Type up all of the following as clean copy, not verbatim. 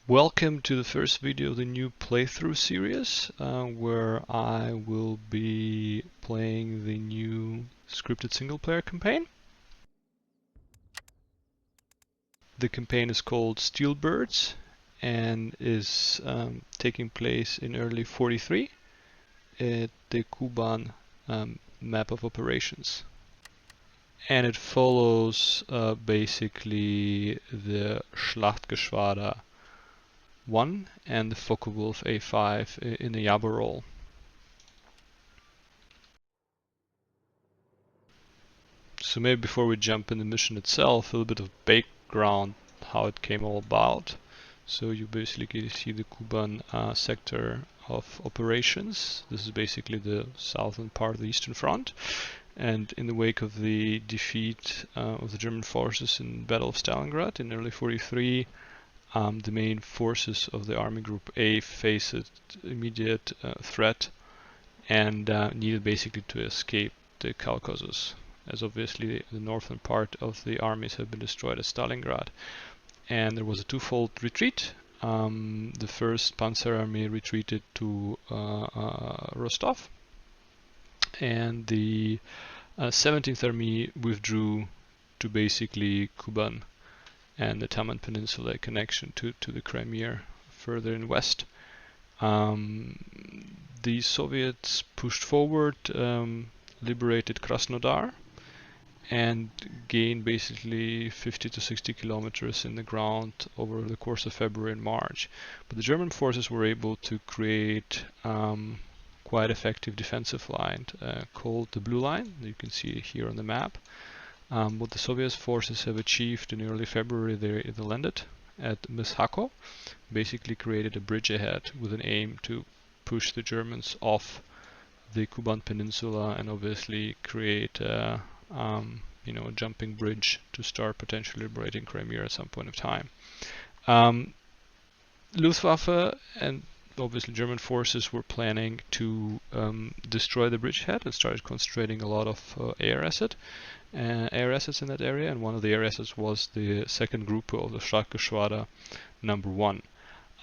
Welcome to the first video of the new playthrough series, where I will be playing the new scripted single-player campaign. The campaign is called Steel Birds and is taking place in early 43 at the Kuban map of operations. And it follows basically the Schlachtgeschwader 1 and the Focke-Wulf A5 in the Jabba role. So maybe before we jump in the mission itself, a little bit of background how it came all about. So you basically see the Kuban sector of operations. This is basically the southern part of the Eastern Front. And in the wake of the defeat of the German forces in the Battle of Stalingrad in early 43, the main forces of the Army Group A faced immediate threat and needed basically to escape the Caucasus, as obviously the northern part of the armies have been destroyed at Stalingrad. And there was a twofold retreat. The 1st Panzer Army retreated to Rostov, and the 17th Army withdrew to basically Kuban and the Taman Peninsula connection to the Crimea further in west. The Soviets pushed forward, liberated Krasnodar, and gained basically 50 to 60 kilometers in the ground over the course of February and March. But the German forces were able to create quite effective defensive line called the Blue Line. You can see it here on the map. What the Soviet forces have achieved in early February, they landed at Myshako, basically created a bridgehead with an aim to push the Germans off the Kuban Peninsula and obviously create a jumping bridge to start potentially liberating Crimea at some point of time. Luftwaffe and obviously German forces were planning to destroy the bridgehead and started concentrating a lot of air assets in that area, and one of the air assets was the 2nd Group of the Schlachtgeschwader number 1.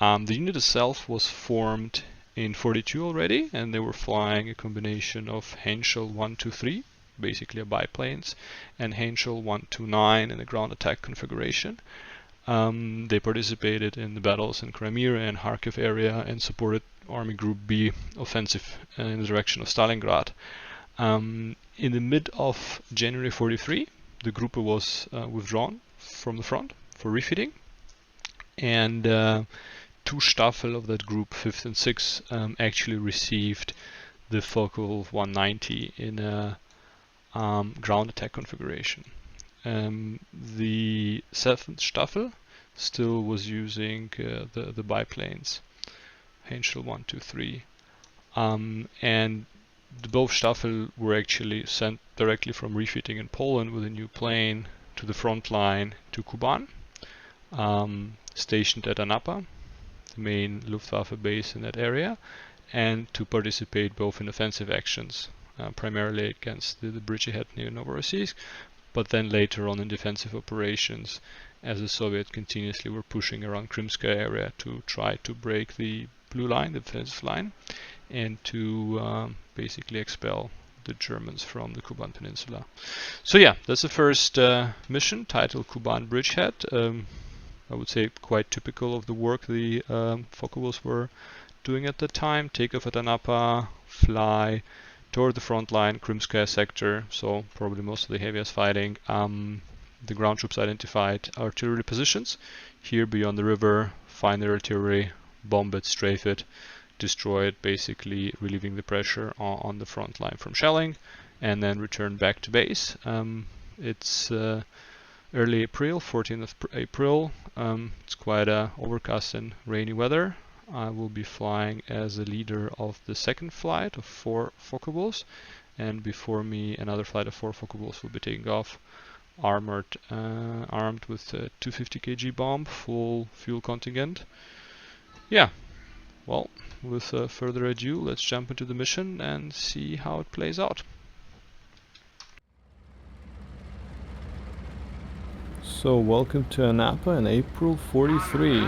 The unit itself was formed in 42 already, and they were flying a combination of Henschel 123, basically a biplanes, and Henschel 129 in the ground attack configuration. They participated in the battles in Crimea and Kharkiv area and supported Army Group B offensive in the direction of Stalingrad. In the mid of January 43, the group was withdrawn from the front for refitting, and 2 Staffel of that group, 5th and 6th, actually received the Focke-Wulf 190 in a ground attack configuration. The 7th Staffel still was using the biplanes, Henschel 123, and both Staffel were actually sent directly from refitting in Poland with a new plane to the front line to Kuban, stationed at Anapa, the main Luftwaffe base in that area, and to participate both in offensive actions, primarily against the bridgehead near Novorossiysk, but then later on in defensive operations, as the Soviets continuously were pushing around Krymskaya area to try to break the blue line, the defensive line, and to basically expel the Germans from the Kuban Peninsula. So yeah, that's the first mission, titled Kuban Bridgehead. I would say quite typical of the work the Focke-Wulfs were doing at the time. Takeoff at Anapa, fly toward the front line, Krymskaya sector, so probably most of the heaviest fighting. The ground troops identified artillery positions here beyond the river, find their artillery, bomb it, strafe it, destroy it, basically relieving the pressure on the front line from shelling, and then return back to base. It's early April, 14th of April. It's quite overcast and rainy weather. I will be flying as a leader of the 2nd flight of 4 Focke-Wulfs, and before me another flight of 4 Focke-Wulfs will be taking off, armed with a 250 kg bomb, full fuel contingent. Yeah, well, with further ado, let's jump into the mission and see how it plays out. So welcome to Anapa in April 43.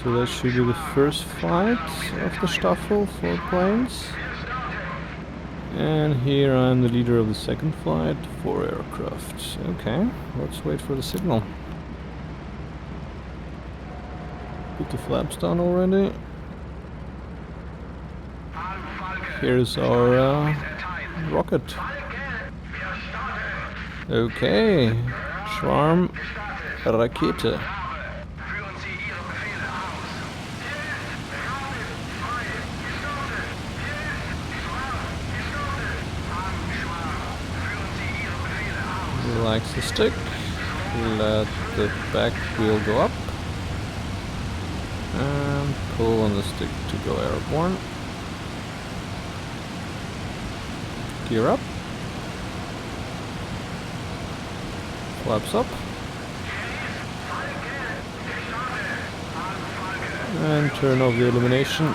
So that should be the first flight of the Staffel, 4 planes. And here I'm the leader of the second flight, 4 aircraft. Okay, let's wait for the signal. Put the flaps down already. Here's our rocket. Okay, Schwarm Rakete. Relax the stick, let the back wheel go up, and pull on the stick to go airborne. Gear up, flaps up, and turn off the illumination.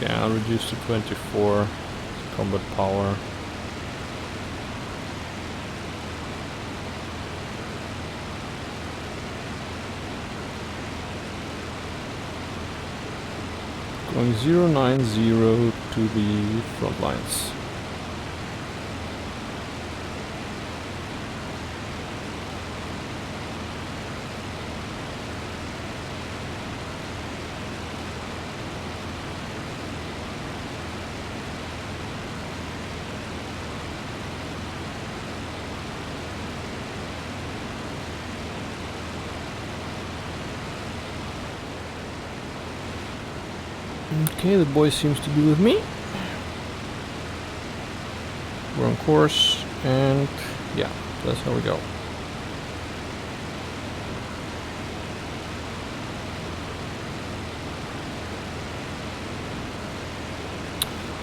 Okay, I'll reduce to 24 combat power. Going 090 to the front lines. Okay, the boy seems to be with me. We're on course, and yeah, that's how we go.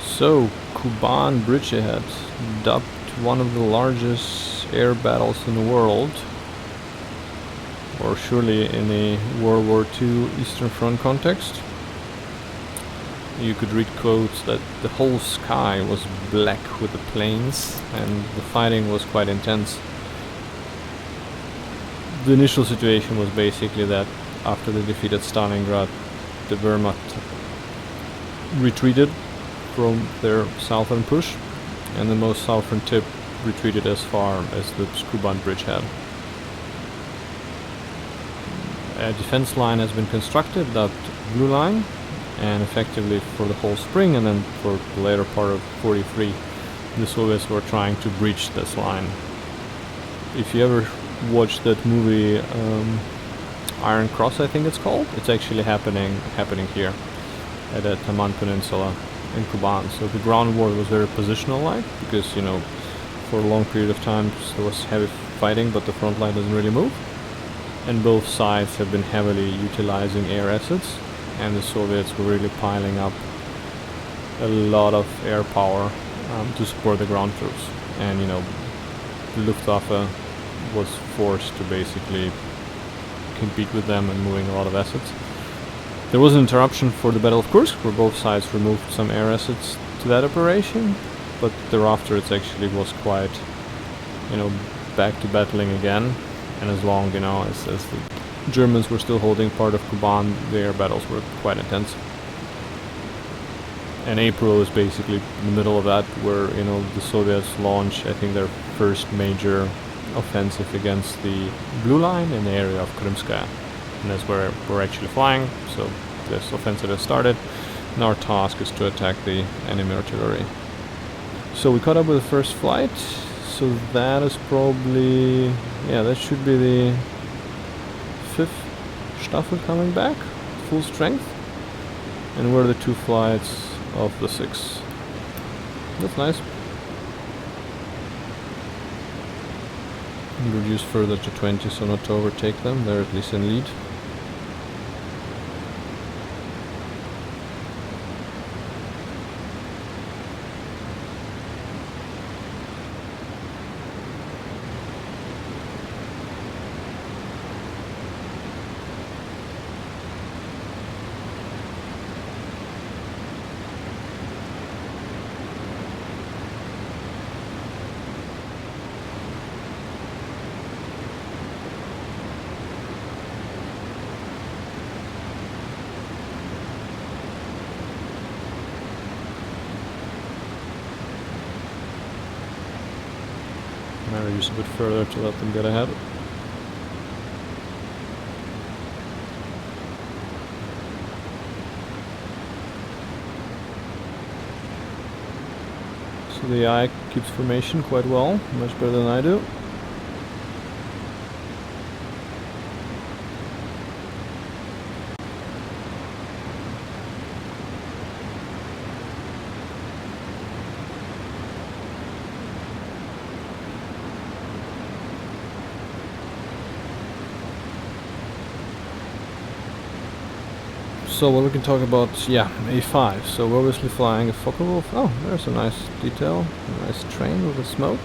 So, Kuban Bridgehead, dubbed one of the largest air battles in the world, or surely in a World War II Eastern Front context. You could read quotes that the whole sky was black with the planes and the fighting was quite intense. The initial situation was basically that after the defeat at Stalingrad, the Wehrmacht retreated from their southern push, and the most southern tip retreated as far as the Kuban Bridgehead. A defense line has been constructed, that blue line, and effectively for the whole spring and then for the later part of 43 the Soviets were trying to breach this line. If you ever watched that movie Iron Cross, I think it's called, it's actually happening here at the Taman Peninsula in Kuban. So the ground war was very positional like, because, you know, for a long period of time there was heavy fighting but the front line doesn't really move, and both sides have been heavily utilizing air assets, and the Soviets were really piling up a lot of air power to support the ground troops. And, you know, the Luftwaffe was forced to basically compete with them and moving a lot of assets. There was an interruption for the Battle of Kursk, where both sides removed some air assets to that operation, but thereafter it actually was quite, you know, back to battling again. And as long, you know, as the Germans were still holding part of Kuban, the air battles were quite intense. And April is basically in the middle of that, where, you know, the Soviets launch, I think, their first major offensive against the blue line in the area of Krymskaya. And that's where we're actually flying, so this offensive has started, and our task is to attack the enemy artillery. So we caught up with the first flight, so that is probably, yeah, that should be the 5th Staffel coming back, full strength, and we're the 2 flights of the 6th. That's nice. And reduce further to 20 so not to overtake them, they're at least in lead. Maybe use a bit further to let them get ahead. So the eye keeps formation quite well, much better than I do. So what we can talk about, yeah, A5. So we're obviously flying a Focke-Wulf. Oh, there's a nice detail, a nice train with the smoke.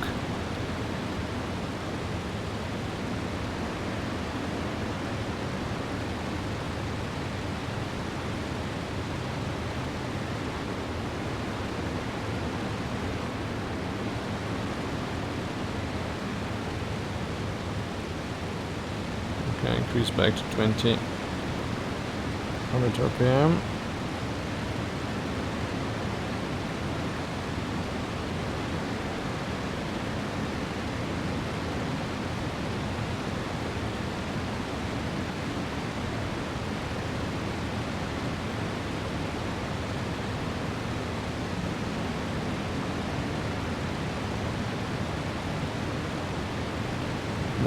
Okay, increase back to 20. 100 RPM.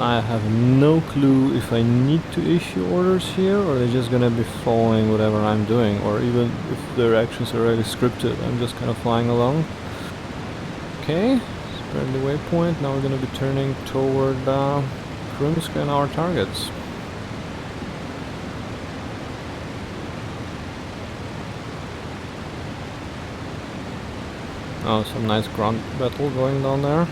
I have no clue if I need to issue orders here, or they're just gonna be following whatever I'm doing, or even if their actions are already scripted. I'm just kind of flying along. Okay, spread the waypoint. Now we're gonna be turning toward Krymskaya and our targets. Oh, some nice ground battle going down there.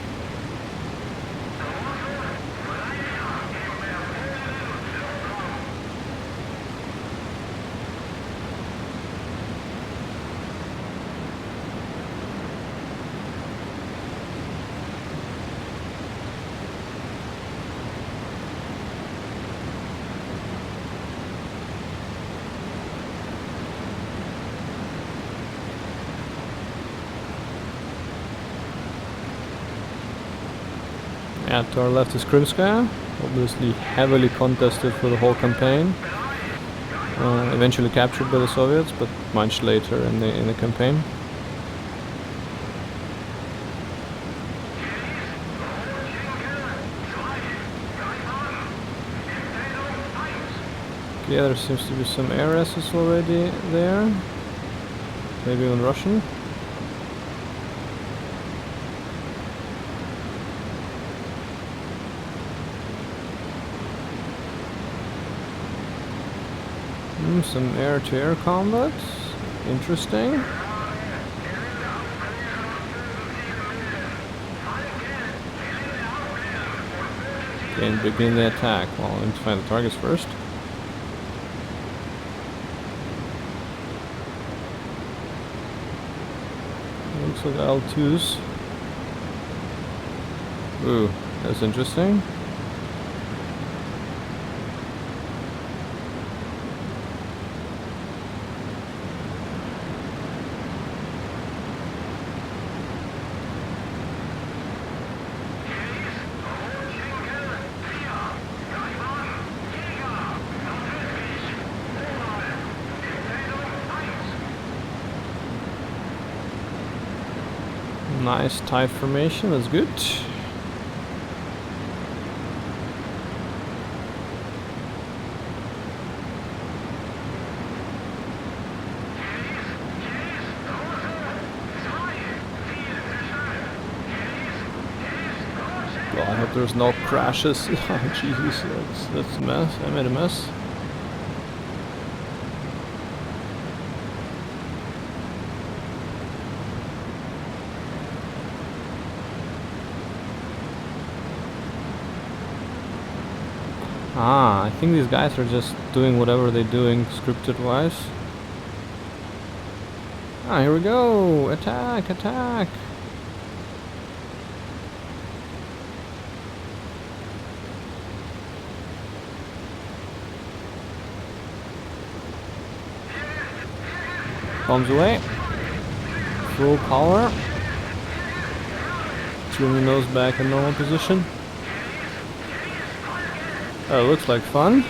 Yeah, to our left is Krymskaya, obviously heavily contested for the whole campaign. Eventually captured by the Soviets, but much later in the campaign. Okay, there seems to be some air assets already there. Maybe even Russian. Some air-to-air combat. Interesting. Okay, and begin the attack. Well, I need to find the targets first. Looks like Il-2s. Ooh, that's interesting. Nice tight formation, that's good. Well, I hope there's no crashes. Oh, Jesus, that's a mess. I made a mess. Ah, I think these guys are just doing whatever they're doing scripted wise. Ah, here we go! Attack! Attack! Bombs away. Full power. Trim your nose back in normal position. Oh, looks like fun.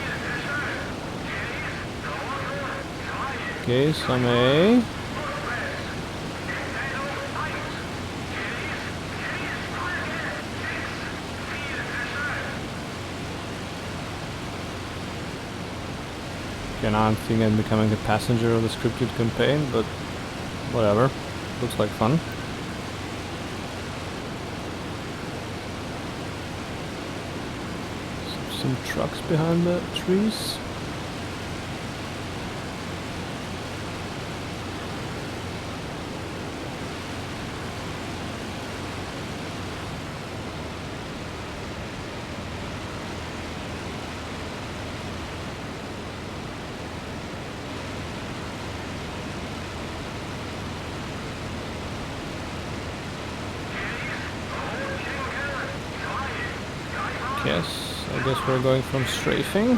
Okay, some A. Okay, now I'm thinking I'm becoming a passenger of the scripted campaign, but whatever. Looks like fun. Some trucks behind the trees. Yes, I guess we're going from strafing.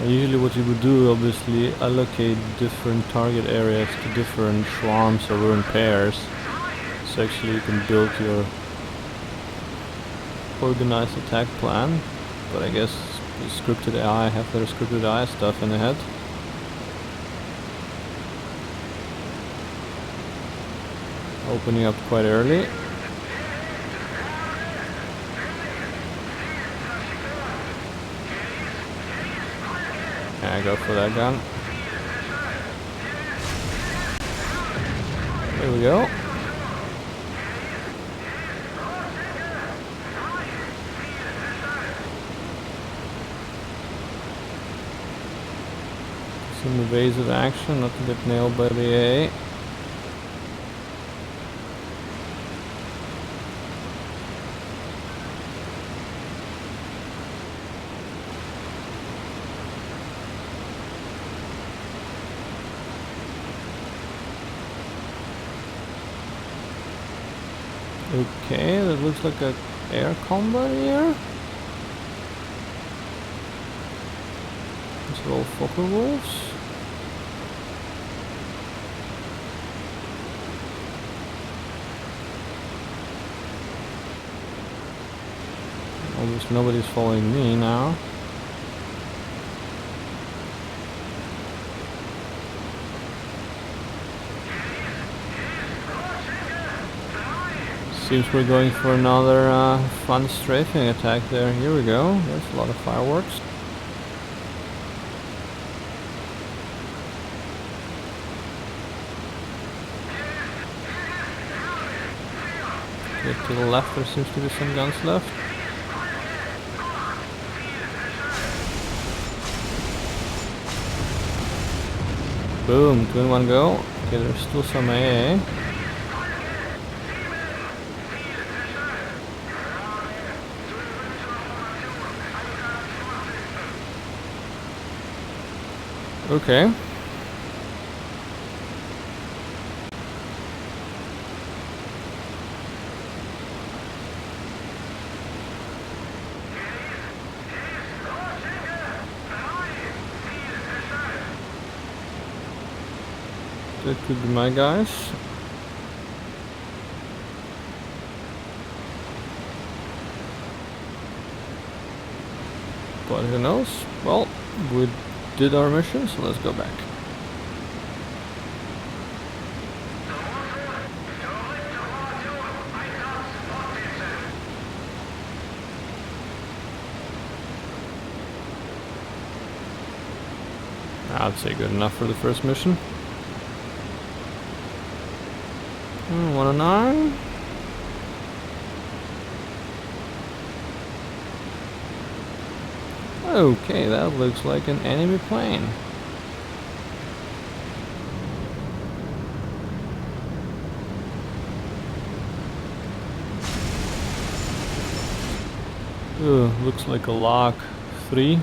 Usually what you would do, obviously, allocate different target areas to different swarms or in pairs. So actually you can build your organized attack plan. But I guess the scripted AI have their scripted AI stuff in the head. Opening up quite early. I go for that gun. There we go. Some evasive action, not to get nailed by the A. Okay, that looks like a air combat here. These are all focal wolves. Obviously nobody's following me now. Seems we're going for another fun strafing attack there. Here we go. There's a lot of fireworks. Okay, to the left there seems to be some guns left. Boom, 2 in 1 go. Okay, there's still some AA. Okay. That could be my guys. But who knows? Well, we did our mission, so let's go back. I'd say good enough for the first mission. 109. Okay, that looks like an enemy plane. Looks like a lock 3.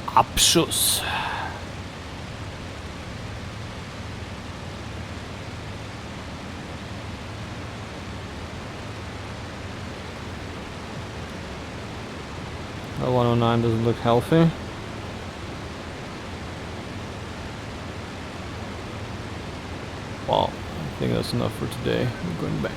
Abschuss. L109 doesn't look healthy. Well, I think that's enough for today. I'm going back.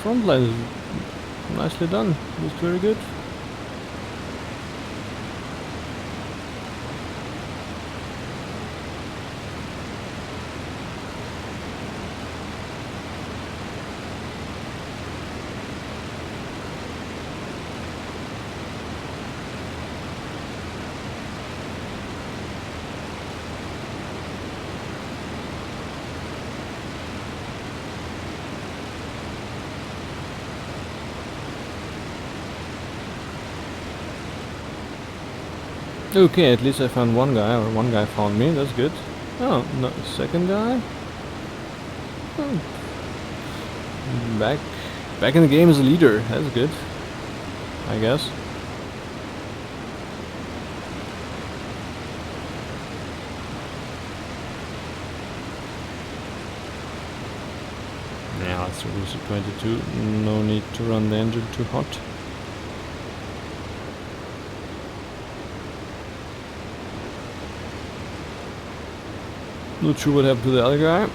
Frontline is nicely done. Looks very good. Okay, at least I found one guy, or one guy found me, that's good. Oh, no, second guy? Oh. Back in the game as a leader, that's good, I guess. Now let's reduce to 22, no need to run the engine too hot. Not sure what happened to the other guy.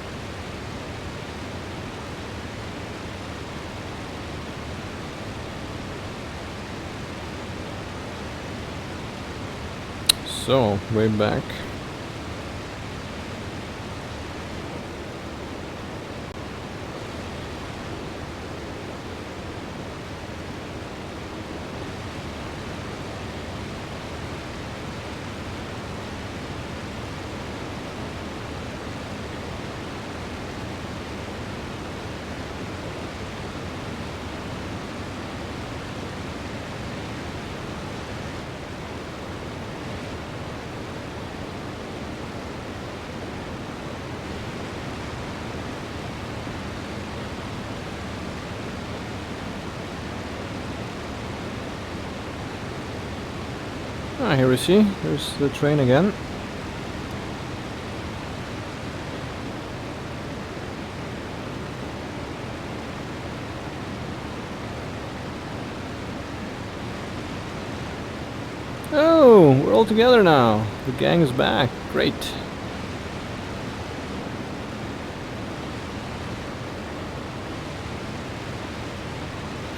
So, way back. Ah, here we see, here's the train again. Oh, we're all together now. The gang is back. Great.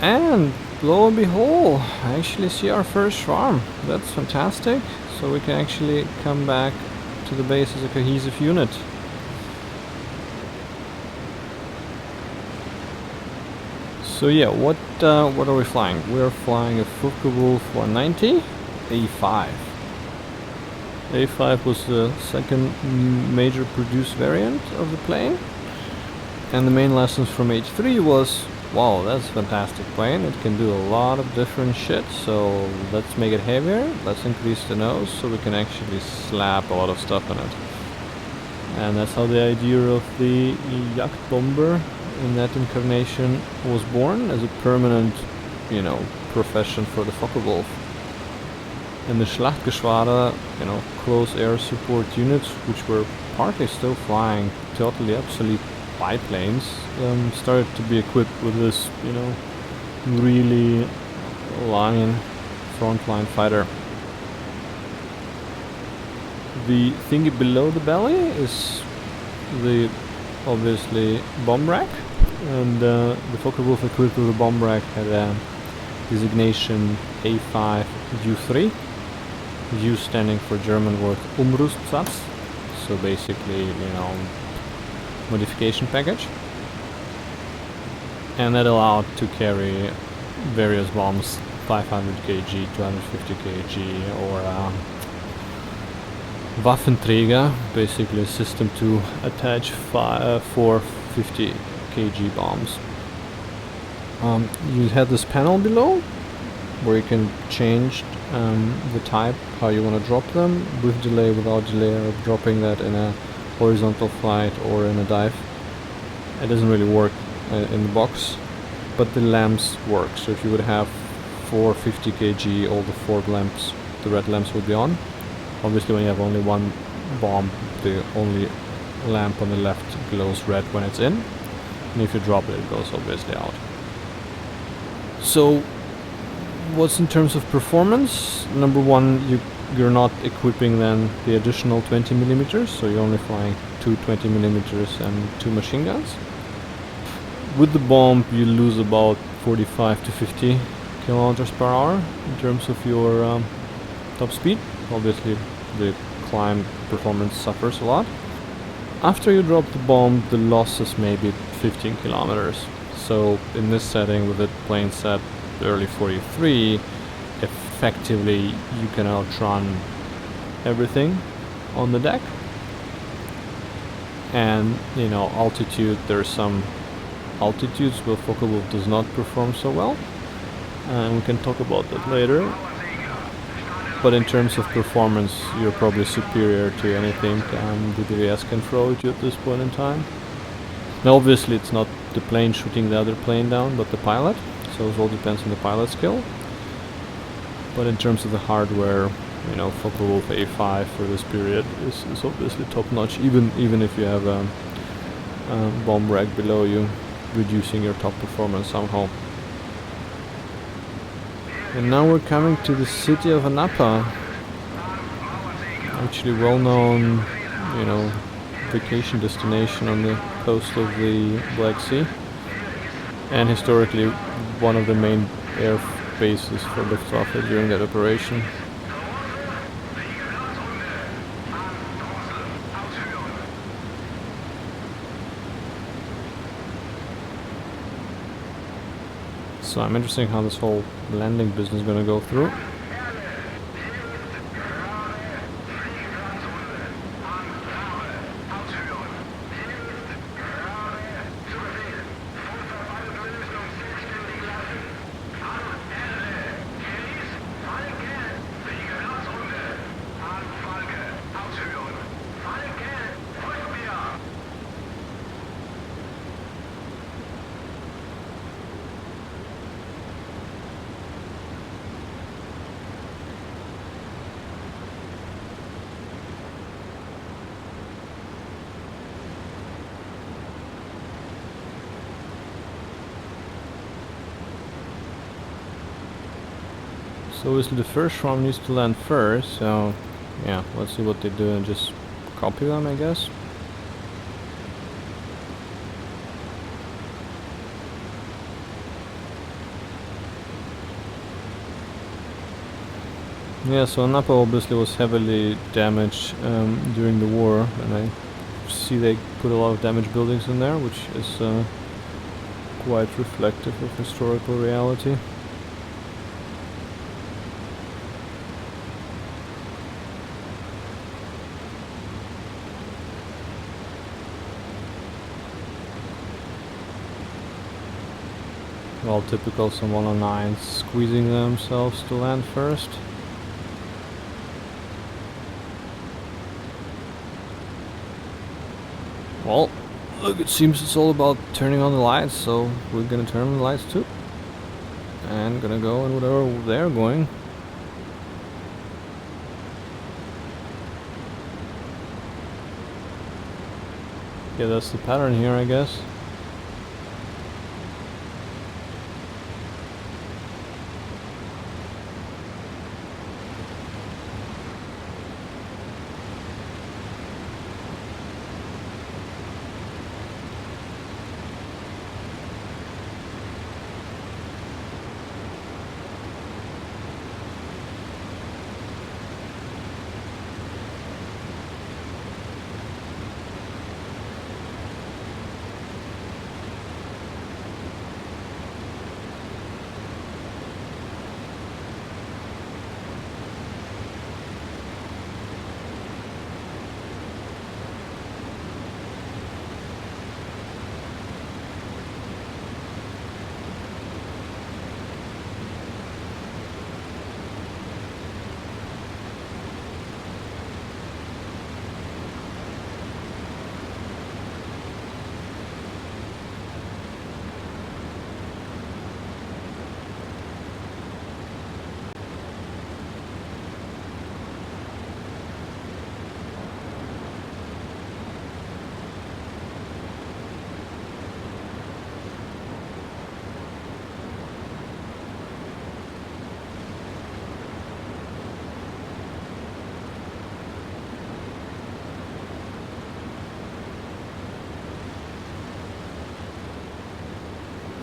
And lo and behold, I actually see our first swarm. That's fantastic. So we can actually come back to the base as a cohesive unit. So yeah, what are we flying? We're flying a Focke-Wulf 190 A5. A5 was the second major produced variant of the plane. And the main lessons from H3 was, wow, that's a fantastic plane. It can do a lot of different shit, so let's make it heavier. Let's increase the nose so we can actually slap a lot of stuff in it. And that's how the idea of the Jagdbomber in that incarnation was born, as a permanent, you know, profession for the Focke-Wulf. And the Schlachtgeschwader, you know, close air support units, which were partly still flying totally obsolete biplanes, started to be equipped with this, you know, really lion frontline fighter. The thingy below the belly is the obviously bomb rack, and the Focke-Wulf equipped with the bomb rack had a designation A5 U3, U standing for German word Umrüstsatz, so basically, you know, modification package. and that allowed to carry various bombs, 500 kg, 250 kg, or Waffenträger, basically a system to attach 450 kg bombs. You had this panel below where you can change the type, how you want to drop them, with delay, without delay, or dropping that in a horizontal flight or in a dive. It doesn't really work in the box, but the lamps work. So if you would have 450 kg, all the 4 lamps, the red lamps would be on. Obviously when you have only one bomb, the only lamp on the left glows red when it's in, and if you drop it, it goes obviously out. So what's in terms of performance? Number one, you're not equipping then the additional 20 millimeters, so you're only flying 2 20 millimeters and 2 machine guns. With the bomb you lose about 45 to 50 kilometers per hour in terms of your top speed. Obviously the climb performance suffers a lot. After you drop the bomb, the losses may be 15 kilometers. So in this setting, with the plane set early 43, effectively you can outrun everything on the deck. And you know, altitude, there's some altitudes where Focke-Wulf does not perform so well, and we can talk about that later. But in terms of performance, you're probably superior to anything the DVS can throw at you at this point in time. Now obviously it's not the plane shooting the other plane down, but the pilot, so it all depends on the pilot skill. But in terms of the hardware, you know, Focke-Wulf A5 for this period is obviously top notch, even if you have a bomb rack below you, reducing your top performance somehow. And now we're coming to the city of Anapa, actually well-known, you know, vacation destination on the coast of the Black Sea, and historically one of the main air bases for Luftwaffe during that operation. So I'm interested in how this whole landing business is going to go through. So obviously the first one needs to land first, so yeah, let's see what they do and just copy them, I guess. Yeah, so Napa obviously was heavily damaged during the war, and I see they put a lot of damaged buildings in there, which is quite reflective of historical reality. Well, typical, some 109s squeezing themselves to land first. Well, look, it seems it's all about turning on the lights, so we're gonna turn on the lights too. And gonna go in whatever they're going. Yeah, that's the pattern here, I guess.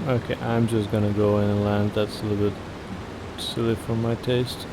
Okay, I'm just gonna go in and land. That's a little bit silly for my taste.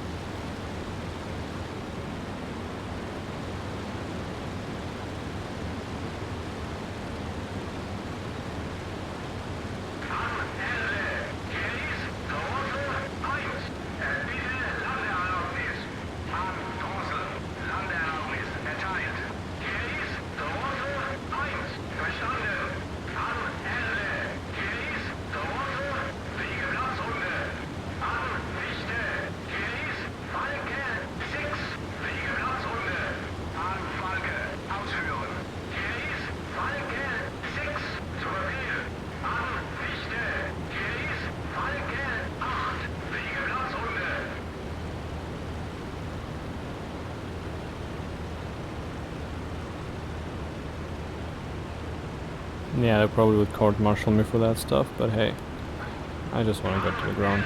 Yeah, they probably would court-martial me for that stuff, but hey, I just want to get to the ground.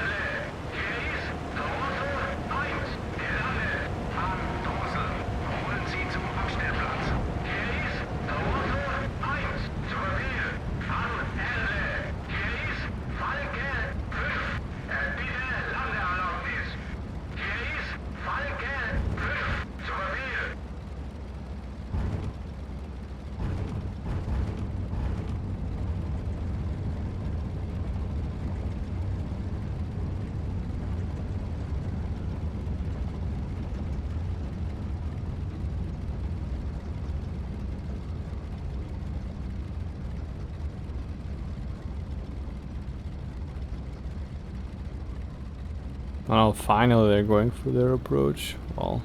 Well, finally they're going for their approach. Well,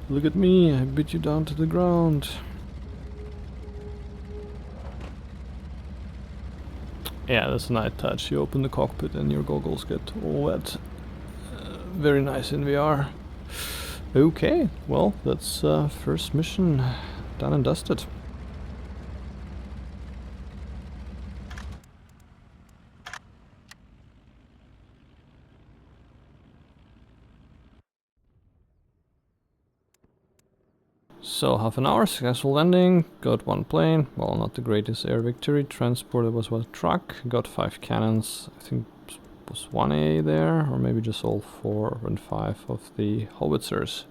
look at me, I beat you down to the ground. Yeah, that's a nice touch. You open the cockpit and your goggles get all wet. Very nice in VR. Okay, well, that's first mission done and dusted. So, half an hour, successful landing, got one plane, well, not the greatest air victory, transported was a truck, got 5 cannons, I think was 1A there, or maybe just all 4 and 5 of the howitzers.